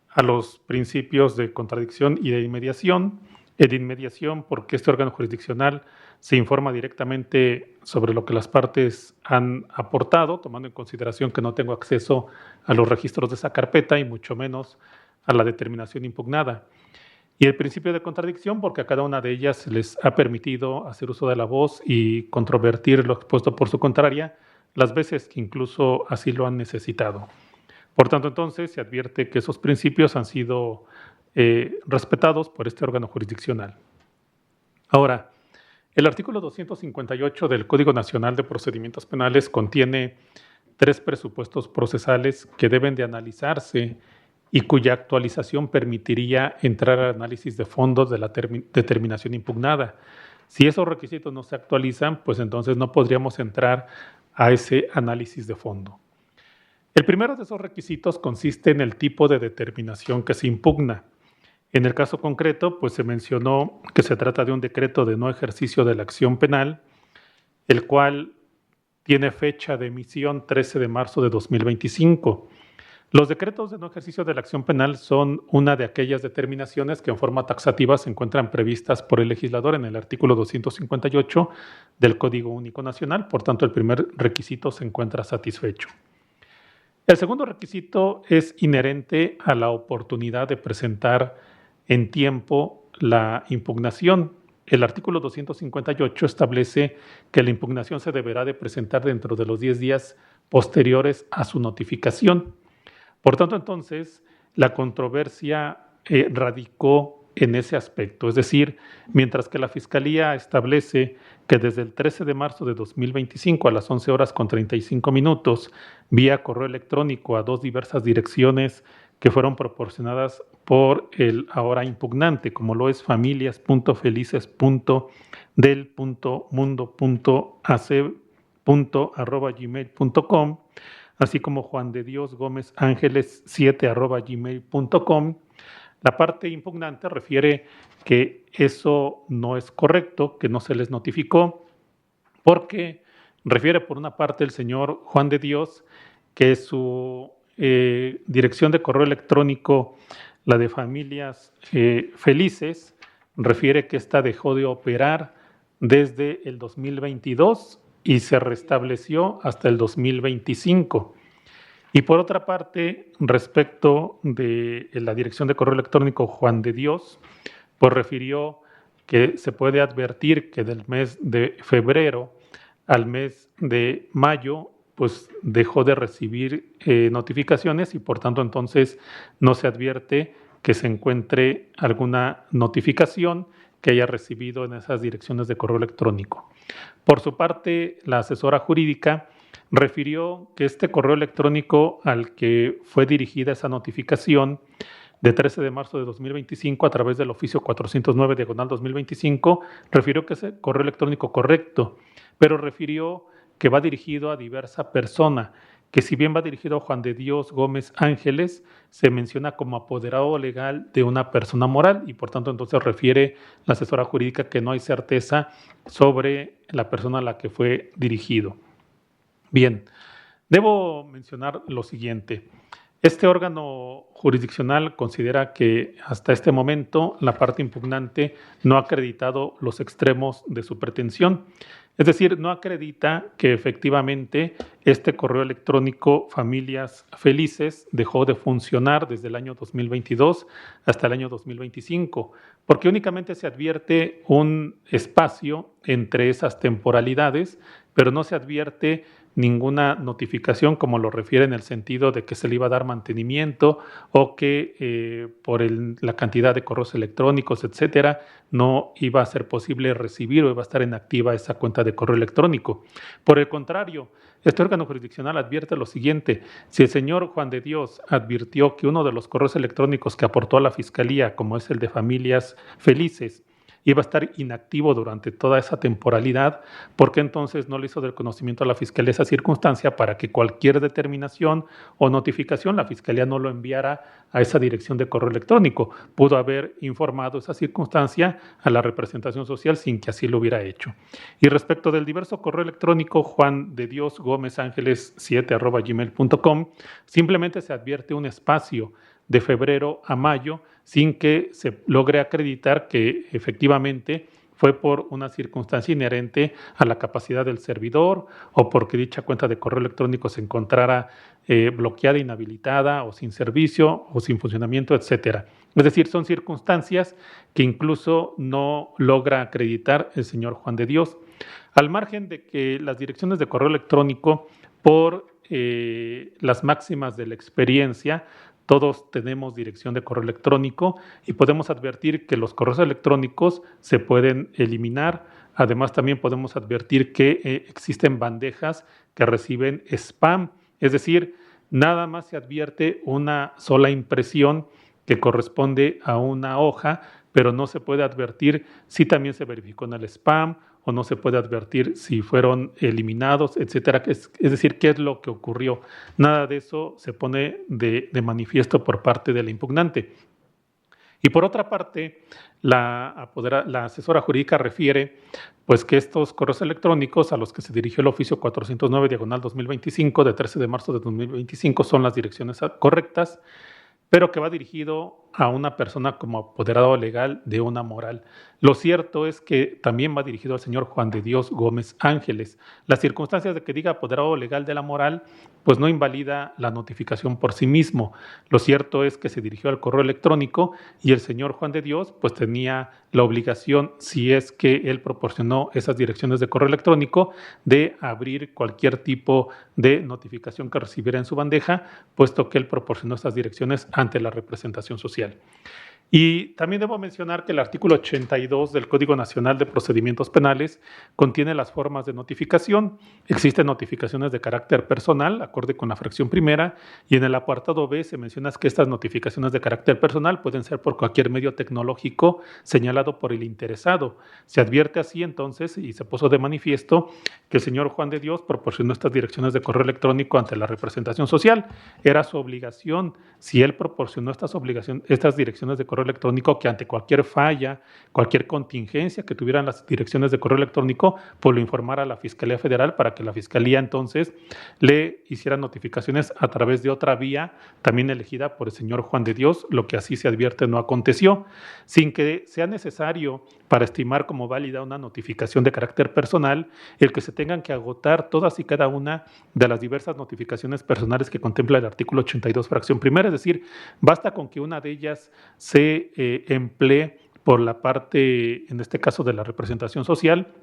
a los principios de contradicción y de inmediación. De inmediación porque este órgano jurisdiccional se informa directamente sobre lo que las partes han aportado, tomando en consideración que no tengo acceso a los registros de esa carpeta y mucho menos a la determinación impugnada. Y el principio de contradicción porque a cada una de ellas se les ha permitido hacer uso de la voz y controvertir lo expuesto por su contraria las veces que incluso así lo han necesitado. Por tanto, entonces, se advierte que esos principios han sido respetados por este órgano jurisdiccional. Ahora, el artículo 258 del Código Nacional de Procedimientos Penales contiene 3 presupuestos procesales que deben de analizarse y cuya actualización permitiría entrar al análisis de fondo de la determinación impugnada. Si esos requisitos no se actualizan, pues entonces no podríamos entrar a ese análisis de fondo. El primero de esos requisitos consiste en el tipo de determinación que se impugna. En el caso concreto, pues se mencionó que se trata de un decreto de no ejercicio de la acción penal, el cual tiene fecha de emisión 13 de marzo de 2025. Los decretos de no ejercicio de la acción penal son una de aquellas determinaciones que en forma taxativa se encuentran previstas por el legislador en el artículo 258 del Código Único Nacional. Por tanto, el primer requisito se encuentra satisfecho. El segundo requisito es inherente a la oportunidad de presentar en tiempo la impugnación. El artículo 258 establece que la impugnación se deberá de presentar dentro de los 10 días posteriores a su notificación. Por tanto, entonces, la controversia radicó en ese aspecto. Es decir, mientras que la Fiscalía establece que desde el 13 de marzo de 2025 a las 11:35, vía correo electrónico a 2 diversas direcciones que fueron proporcionadas por el ahora impugnante, como lo es familias.felices.del.mundo.ac.gmail.com, así como juandediosgomezangeles7@gmail.com. La parte impugnante refiere que eso no es correcto, que no se les notificó, porque refiere por una parte el señor Juan de Dios que su dirección de correo electrónico, la de Familias Felices, refiere que ésta dejó de operar desde el 2022 y se restableció hasta el 2025. Y por otra parte, respecto de la dirección de correo electrónico Juan de Dios, pues refirió que se puede advertir que del mes de febrero al mes de mayo, pues dejó de recibir notificaciones y por tanto entonces no se advierte que se encuentre alguna notificación que haya recibido en esas direcciones de correo electrónico. Por su parte, la asesora jurídica refirió que este correo electrónico al que fue dirigida esa notificación de 13 de marzo de 2025 a través del oficio 409/2025, refirió que es el correo electrónico correcto, pero refirió que va dirigido a diversa persona, que si bien va dirigido a Juan de Dios Gómez Ángeles, se menciona como apoderado legal de una persona moral y por tanto entonces refiere la asesora jurídica que no hay certeza sobre la persona a la que fue dirigido. Bien, debo mencionar lo siguiente. Este órgano jurisdiccional considera que hasta este momento la parte impugnante no ha acreditado los extremos de su pretensión. Es decir, no acredita que efectivamente este correo electrónico Familias Felices dejó de funcionar desde el año 2022 hasta el año 2025, porque únicamente se advierte un espacio entre esas temporalidades, pero no se advierte ninguna notificación como lo refiere en el sentido de que se le iba a dar mantenimiento o que por la cantidad de correos electrónicos, etcétera, no iba a ser posible recibir o iba a estar inactiva esa cuenta de correo electrónico. Por el contrario, este órgano jurisdiccional advierte lo siguiente: si el señor Juan de Dios advirtió que uno de los correos electrónicos que aportó a la Fiscalía, como es el de Familias Felices, iba a estar inactivo durante toda esa temporalidad, ¿por qué entonces no le hizo del conocimiento a la Fiscalía esa circunstancia para que cualquier determinación o notificación la Fiscalía no lo enviara a esa dirección de correo electrónico? Pudo haber informado esa circunstancia a la representación social sin que así lo hubiera hecho. Y respecto del diverso correo electrónico Juan de Dios Gómez Ángeles 7@gmail.com, simplemente se advierte un espacio de febrero a mayo sin que se logre acreditar que efectivamente fue por una circunstancia inherente a la capacidad del servidor o porque dicha cuenta de correo electrónico se encontrara bloqueada, inhabilitada o sin servicio o sin funcionamiento, etcétera. Es decir, son circunstancias que incluso no logra acreditar el señor Juan de Dios. Al margen de que las direcciones de correo electrónico, por las máximas de la experiencia, todos tenemos dirección de correo electrónico y podemos advertir que los correos electrónicos se pueden eliminar. Además, también podemos advertir que existen bandejas que reciben spam, es decir, nada más se advierte una sola impresión que corresponde a una hoja, pero no se puede advertir si también se verificó en el spam o no se puede advertir si fueron eliminados, etcétera. Es decir, qué es lo que ocurrió. Nada de eso se pone de manifiesto por parte del impugnante. Y por otra parte, la asesora jurídica refiere pues que estos correos electrónicos a los que se dirigió el oficio 409/2025 de 13 de marzo de 2025 son las direcciones correctas, pero que va dirigido a una persona como apoderado legal de una moral. Lo cierto es que también va dirigido al señor Juan de Dios Gómez Ángeles. Las circunstancias de que diga apoderado legal de la moral, pues no invalida la notificación por sí mismo. Lo cierto es que se dirigió al correo electrónico y el señor Juan de Dios pues tenía la obligación, si es que él proporcionó esas direcciones de correo electrónico, de abrir cualquier tipo de notificación que recibiera en su bandeja, puesto que él proporcionó esas direcciones ante la representación social. Y también debo mencionar que el artículo 82 del Código Nacional de Procedimientos Penales contiene las formas de notificación. Existen notificaciones de carácter personal, acorde con la fracción primera, y en el apartado B se menciona que estas notificaciones de carácter personal pueden ser por cualquier medio tecnológico señalado por el interesado. Se advierte así entonces, y se puso de manifiesto, que el señor Juan de Dios proporcionó estas direcciones de correo electrónico ante la representación social. Era su obligación, si él proporcionó estas direcciones de correo electrónico, que ante cualquier falla, cualquier contingencia que tuvieran las direcciones de correo electrónico, pues lo informara a la Fiscalía Federal para que la Fiscalía entonces le hiciera notificaciones a través de otra vía, también elegida por el señor Juan de Dios, lo que así se advierte no aconteció, sin que sea necesario para estimar como válida una notificación de carácter personal, el que se tengan que agotar todas y cada una de las diversas notificaciones personales que contempla el artículo 82, fracción primera, es decir, basta con que una de ellas se emplee por la parte, en este caso de la representación social,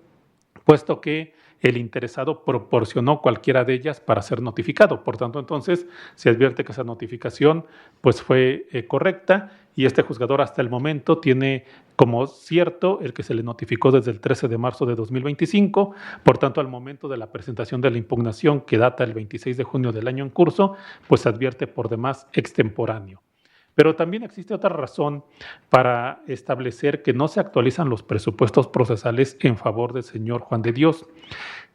puesto que el interesado proporcionó cualquiera de ellas para ser notificado. Por tanto, entonces, se advierte que esa notificación pues, fue correcta y este juzgador hasta el momento tiene como cierto el que se le notificó desde el 13 de marzo de 2025. Por tanto, al momento de la presentación de la impugnación, que data el 26 de junio del año en curso, pues se advierte por demás extemporáneo. Pero también existe otra razón para establecer que no se actualizan los presupuestos procesales en favor del señor Juan de Dios.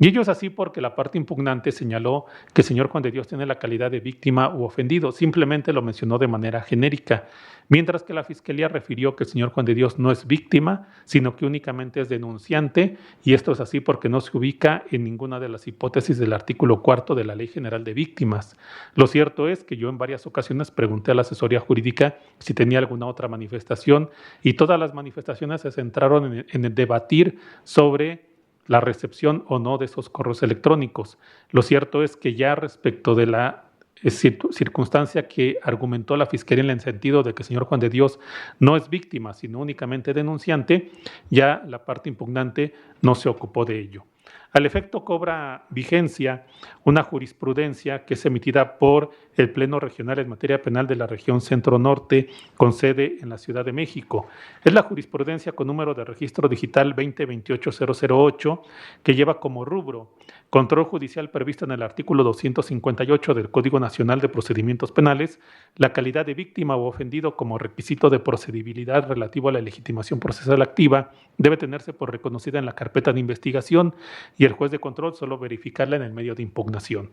Y ello es así porque la parte impugnante señaló que el señor Juan de Dios tiene la calidad de víctima u ofendido, simplemente lo mencionó de manera genérica, mientras que la Fiscalía refirió que el señor Juan de Dios no es víctima, sino que únicamente es denunciante, y esto es así porque no se ubica en ninguna de las hipótesis del artículo 4 de la Ley General de Víctimas. Lo cierto es que yo en varias ocasiones pregunté a la asesoría jurídica si tenía alguna otra manifestación, y todas las manifestaciones se centraron en el debatir sobre la recepción o no de esos correos electrónicos. Lo cierto es que ya respecto de la circunstancia que argumentó la Fiscalía en el sentido de que el señor Juan de Dios no es víctima, sino únicamente denunciante, ya la parte impugnante no se ocupó de ello. Al efecto cobra vigencia una jurisprudencia que es emitida por el Pleno Regional en materia penal de la región Centro-Norte con sede en la Ciudad de México. Es la jurisprudencia con número de registro digital 20-28008 que lleva como rubro control judicial previsto en el artículo 258 del Código Nacional de Procedimientos Penales, la calidad de víctima o ofendido como requisito de procedibilidad relativo a la legitimación procesal activa debe tenerse por reconocida en la carpeta de investigación y el juez de control solo verificarla en el medio de impugnación.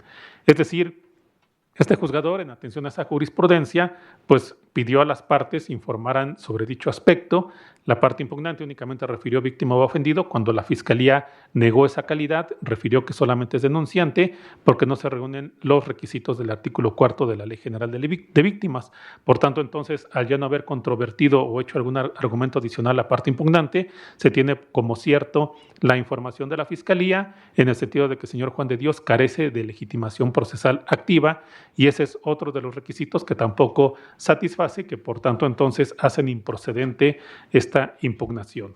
Es decir, este juzgador, en atención a esa jurisprudencia, pues pidió a las partes informaran sobre dicho aspecto. La parte impugnante únicamente refirió víctima o ofendido. Cuando la Fiscalía negó esa calidad, refirió que solamente es denunciante porque no se reúnen los requisitos del artículo 4 de la Ley General de Víctimas. Por tanto, entonces, al ya no haber controvertido o hecho algún argumento adicional a la parte impugnante, se tiene como cierto la información de la Fiscalía en el sentido de que el señor Juan de Dios carece de legitimación procesal activa y ese es otro de los requisitos que tampoco satisface, que por tanto entonces hacen improcedente esta impugnación.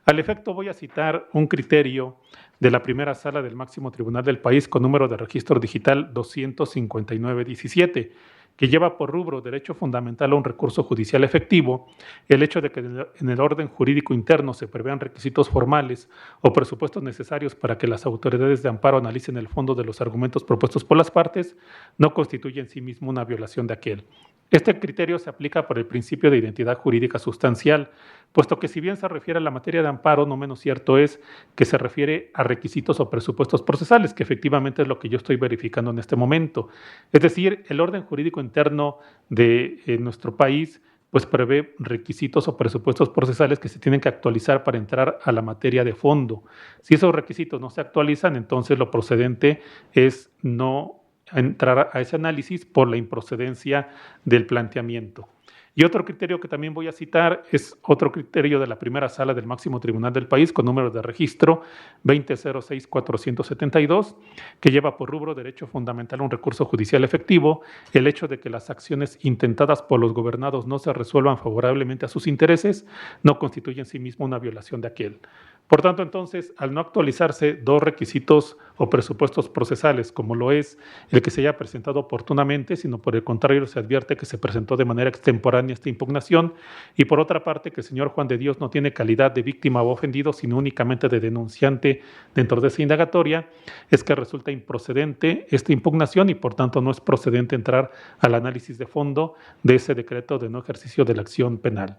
Al efecto voy a citar un criterio de la primera sala del máximo tribunal del país con número de registro digital 259-17, que lleva por rubro derecho fundamental a un recurso judicial efectivo, el hecho de que en el orden jurídico interno se prevean requisitos formales o presupuestos necesarios para que las autoridades de amparo analicen el fondo de los argumentos propuestos por las partes, no constituye en sí mismo una violación de aquel. Este criterio se aplica por el principio de identidad jurídica sustancial, puesto que si bien se refiere a la materia de amparo, no menos cierto es que se refiere a requisitos o presupuestos procesales, que efectivamente es lo que yo estoy verificando en este momento. Es decir, el orden jurídico interno de nuestro país pues prevé requisitos o presupuestos procesales que se tienen que actualizar para entrar a la materia de fondo. Si esos requisitos no se actualizan, entonces lo procedente es no entrar a ese análisis por la improcedencia del planteamiento. Y otro criterio que también voy a citar es otro criterio de la primera sala del máximo tribunal del país con número de registro 20.06.472, que lleva por rubro derecho fundamental un recurso judicial efectivo, el hecho de que las acciones intentadas por los gobernados no se resuelvan favorablemente a sus intereses, no constituye en sí mismo una violación de aquel. Por tanto, entonces, al no actualizarse dos requisitos o presupuestos procesales, como lo es el que se haya presentado oportunamente, sino por el contrario se advierte que se presentó de manera extemporánea esta impugnación, y por otra parte que el señor Juan de Dios no tiene calidad de víctima o ofendido, sino únicamente de denunciante dentro de esa indagatoria, es que resulta improcedente esta impugnación y por tanto no es procedente entrar al análisis de fondo de ese decreto de no ejercicio de la acción penal.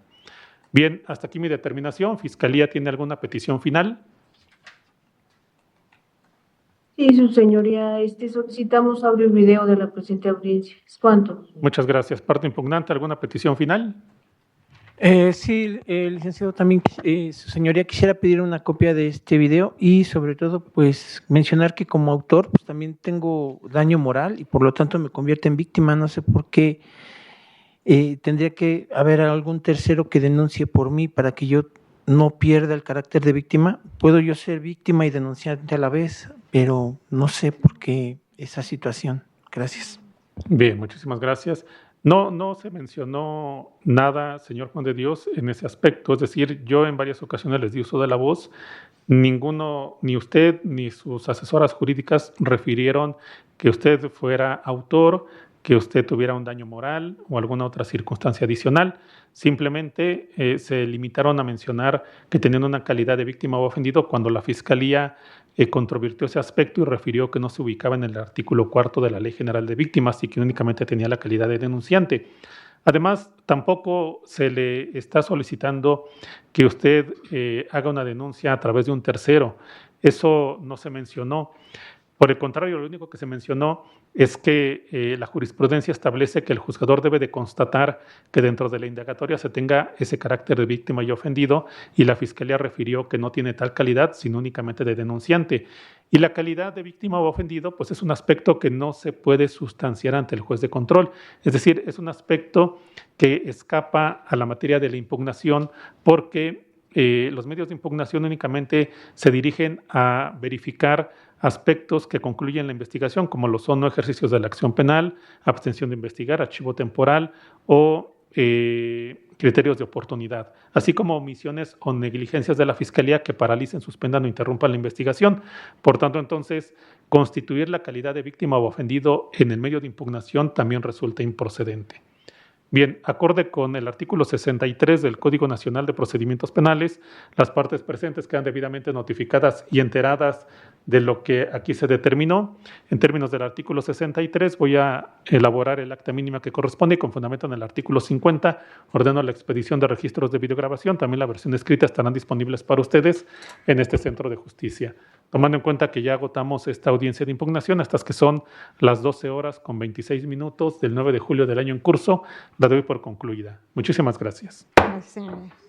Bien, hasta aquí mi determinación. ¿Fiscalía tiene alguna petición final? Sí, su señoría, solicitamos audio y video de la presente audiencia. ¿Es cuánto? Muchas gracias. Parte impugnante, ¿alguna petición final? Sí, licenciado, también su señoría quisiera pedir una copia de este video y sobre todo pues mencionar que como autor pues también tengo daño moral y por lo tanto me convierte en víctima. No sé por qué tendría que haber algún tercero que denuncie por mí para que yo no pierda el carácter de víctima. Puedo yo ser víctima y denunciante a la vez, pero no sé por qué esa situación. Gracias. Bien, muchísimas gracias. No se mencionó nada, señor Juan de Dios, en ese aspecto. Es decir, yo en varias ocasiones les di uso de la voz. Ninguno, ni usted ni sus asesoras jurídicas refirieron que usted fuera autor, que usted tuviera un daño moral o alguna otra circunstancia adicional. Simplemente se limitaron a mencionar que tenían una calidad de víctima o ofendido cuando la Fiscalía controvirtió ese aspecto y refirió que no se ubicaba en el artículo 4 de la Ley General de Víctimas y que únicamente tenía la calidad de denunciante. Además, tampoco se le está solicitando que usted haga una denuncia a través de un tercero. Eso no se mencionó. Por el contrario, lo único que se mencionó es que la jurisprudencia establece que el juzgador debe de constatar que dentro de la indagatoria se tenga ese carácter de víctima y ofendido, y la Fiscalía refirió que no tiene tal calidad, sino únicamente de denunciante. Y la calidad de víctima o ofendido, pues es un aspecto que no se puede sustanciar ante el juez de control. Es decir, es un aspecto que escapa a la materia de la impugnación porque los medios de impugnación únicamente se dirigen a verificar aspectos que concluyen la investigación, como lo son no ejercicios de la acción penal, abstención de investigar, archivo temporal o criterios de oportunidad, así como omisiones o negligencias de la Fiscalía que paralicen, suspendan o interrumpan la investigación. Por tanto, entonces, constituir la calidad de víctima o ofendido en el medio de impugnación también resulta improcedente. Bien, acorde con el artículo 63 del Código Nacional de Procedimientos Penales, las partes presentes quedan debidamente notificadas y enteradas de lo que aquí se determinó. En términos del artículo 63, voy a elaborar el acta mínima que corresponde y con fundamento en el artículo 50, ordeno la expedición de registros de videograbación. También la versión escrita estarán disponibles para ustedes en este centro de justicia. Tomando en cuenta que ya agotamos esta audiencia de impugnación, hasta que son las 12 horas con 26 minutos del 9 de julio del año en curso, la doy por concluida. Muchísimas gracias. Gracias, señoría.